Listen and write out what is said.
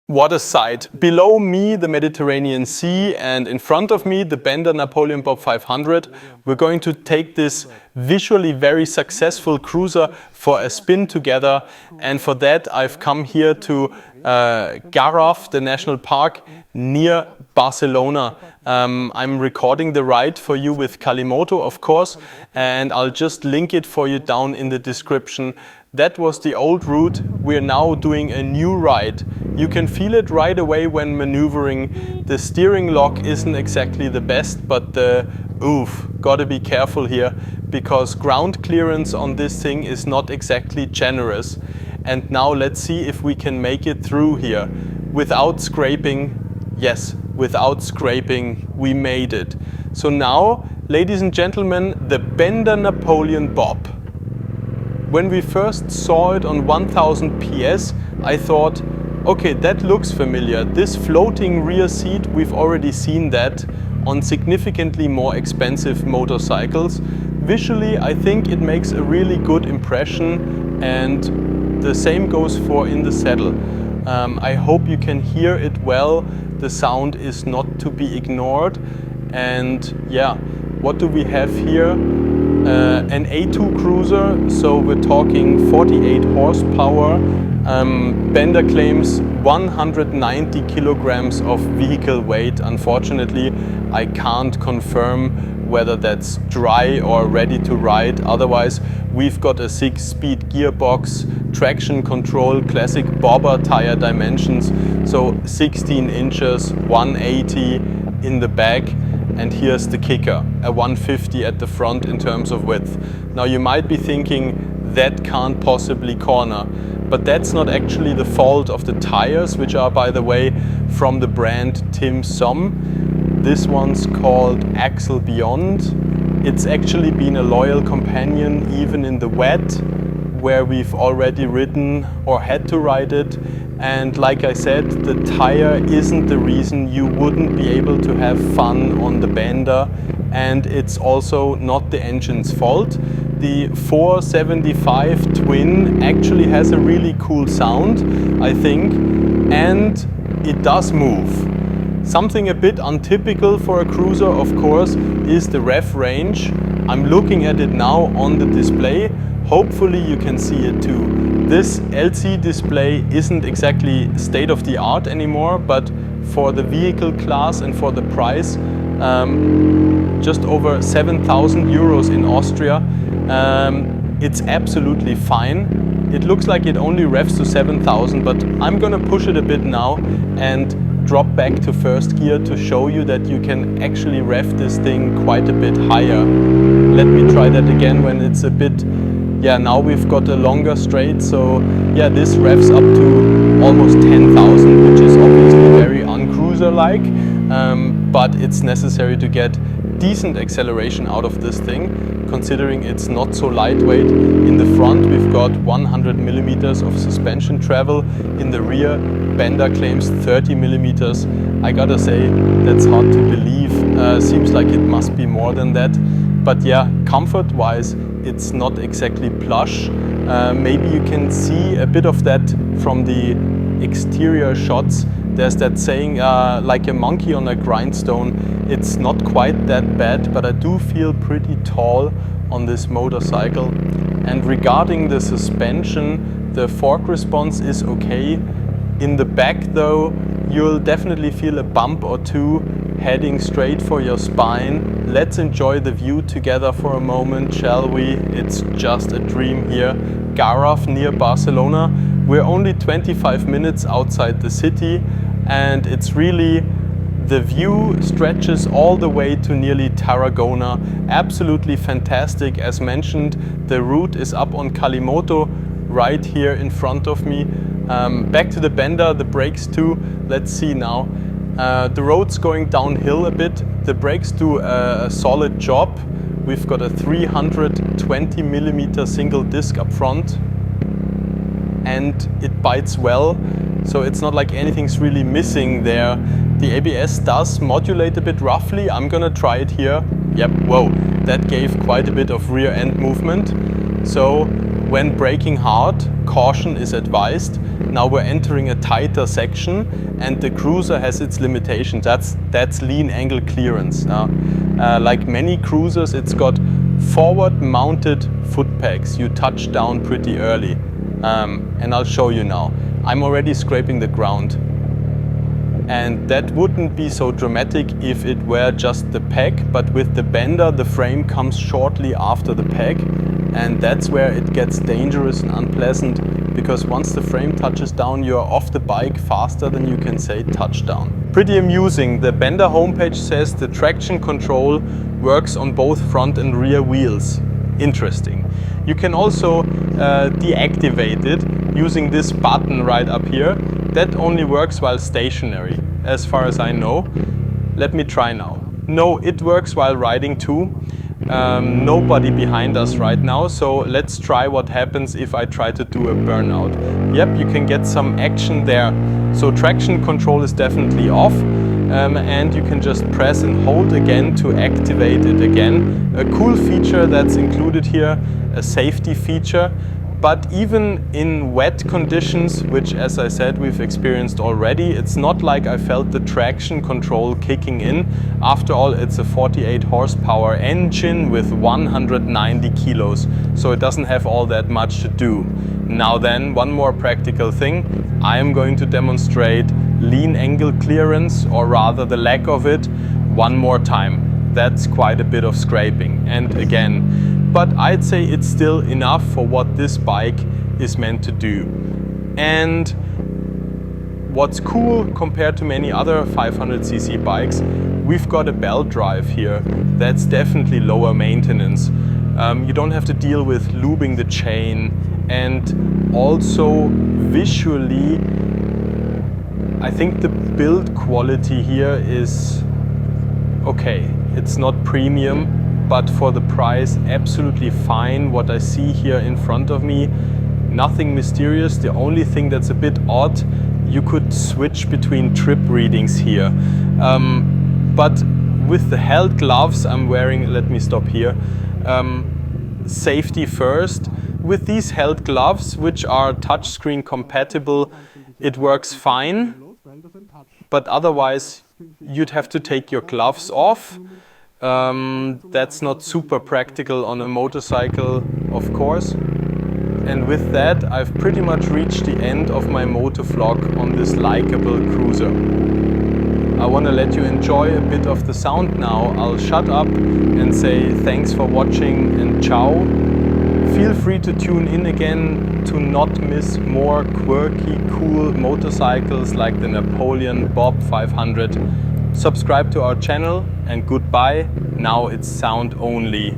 What a sight! Below me the Mediterranean Sea, and in front of me the Benda Napoleon Bob 500. We're going to take this visually very successful cruiser for a spin together, and for that I've come here to Garraf, the national park near Barcelona. I'm recording the ride for you with Kalimoto, of course, and I'll just link it for you down in the description. That was the old route. We're now doing a new ride. You can feel it right away when maneuvering. The steering lock isn't exactly the best, but the oof, gotta be careful here, because ground clearance on this thing is not exactly generous. And now let's see if we can make it through here without scraping. Yes, without scraping, we made it. So now, ladies and gentlemen, the Benda Napoleon Bob. When we first saw it on 1000 PS, I thought, okay, that looks familiar. This floating rear seat, we've already seen that on significantly more expensive motorcycles. Visually, I think it makes a really good impression, and the same goes for in the saddle. I hope you can hear it well. The sound is not to be ignored. And yeah, what do we have here? An A2 cruiser, so we're talking 48 horsepower. Benda claims 190 kilograms of vehicle weight. Unfortunately, I can't confirm whether that's dry or ready to ride. Otherwise, we've got a 6-speed gearbox, traction control, classic bobber tire dimensions, so 16 inches, 180 in the back. And here's the kicker, a 150 at the front in terms of width. Now you might be thinking that can't possibly corner, but that's not actually the fault of the tires, which are, by the way, from the brand Tim Som. This one's called Axle Beyond. It's actually been a loyal companion even in the wet, where we've already ridden or had to ride it. And like I said, the tire isn't the reason you wouldn't be able to have fun on the Benda, and it's also not the engine's fault. The 475 twin actually has a really cool sound, I think, and it does move. Something a bit untypical for a cruiser, of course, is the rev range. I'm looking at it now on the display. Hopefully you can see it too. This LC display isn't exactly state-of-the-art anymore, but for the vehicle class and for the price, just over 7,000 euros in Austria, it's absolutely fine. It looks like it only revs to 7,000, but I'm gonna push it a bit now and drop back to first gear to show you that you can actually rev this thing quite a bit higher. Let me try that again when it's a bit. Yeah, now we've got a longer straight, so yeah, this revs up to almost 10,000, which is obviously very uncruiser-like, but it's necessary to get decent acceleration out of this thing, considering it's not so lightweight. In the front we've got 100 millimeters of suspension travel. In the rear, Benda claims 30 millimeters. I gotta say, that's hard to believe. Seems like it must be more than that. But yeah, comfort-wise, it's not exactly plush. Maybe you can see a bit of that from the exterior shots. There's that saying, like a monkey on a grindstone. It's not quite that bad, but I do feel pretty tall on this motorcycle. And regarding the suspension, the fork response is okay. In the back though, you'll definitely feel a bump or two heading straight for your spine. Let's enjoy the view together for a moment, shall we? It's just a dream here. Garraf near Barcelona. We're only 25 minutes outside the city, and it's really, the view stretches all the way to nearly Tarragona. Absolutely fantastic. As mentioned, the route is up on Kalimoto right here in front of me. Back to the Benda, the brakes too. Let's see now. The road's going downhill a bit. The brakes do a solid job. We've got a 320 millimeter single disc up front, and it bites well. So it's not like anything's really missing there. The ABS does modulate a bit roughly. I'm gonna try it here. Yep, whoa, that gave quite a bit of rear end movement. So when braking hard, caution is advised. Now we're entering a tighter section and the cruiser has its limitations. That's lean angle clearance. Like many cruisers, it's got forward mounted foot pegs. You touch down pretty early. And I'll show you now. I'm already scraping the ground. And that wouldn't be so dramatic if it were just the peg, but with the Benda, the frame comes shortly after the peg, and that's where it gets dangerous and unpleasant, because once the frame touches down, you're off the bike faster than you can say touchdown. Pretty amusing. The Benda homepage says the traction control works on both front and rear wheels. Interesting. You can also deactivate it using this button right up here. That only works while stationary, as far as I know. Let me try now. No, it works while riding too. Nobody behind us right now, so let's try what happens if I try to do a burnout. Yep, you can get some action there. So traction control is definitely off, and you can just press and hold again to activate it again. A cool feature that's included here, a safety feature. But even in wet conditions, which as I said we've experienced already, it's not like I felt the traction control kicking in. After all, it's a 48 horsepower engine with 190 kilos, so it doesn't have all that much to do. Now then, one more practical thing. I am going to demonstrate lean angle clearance, or rather the lack of it, one more time. That's quite a bit of scraping. And again, but I'd say it's still enough for what this bike is meant to do. And what's cool compared to many other 500cc bikes, we've got a belt drive here. That's definitely lower maintenance. You don't have to deal with lubing the chain, and also visually, I think the build quality here is okay. It's not premium, but for the price, absolutely fine. What I see here in front of me, nothing mysterious. The only thing that's a bit odd, you could switch between trip readings here. But with the held gloves I'm wearing, let me stop here, safety first. With these held gloves, which are touchscreen compatible, it works fine, but otherwise you'd have to take your gloves off. That's not super practical on a motorcycle, of course. And with that, I've pretty much reached the end of my MotoVlog on this likable cruiser. I want to let you enjoy a bit of the sound now. I'll shut up and say thanks for watching and ciao. Feel free to tune in again to not miss more quirky, cool motorcycles like the Napoleon Bob 500. Subscribe to our channel and goodbye. Now it's sound only.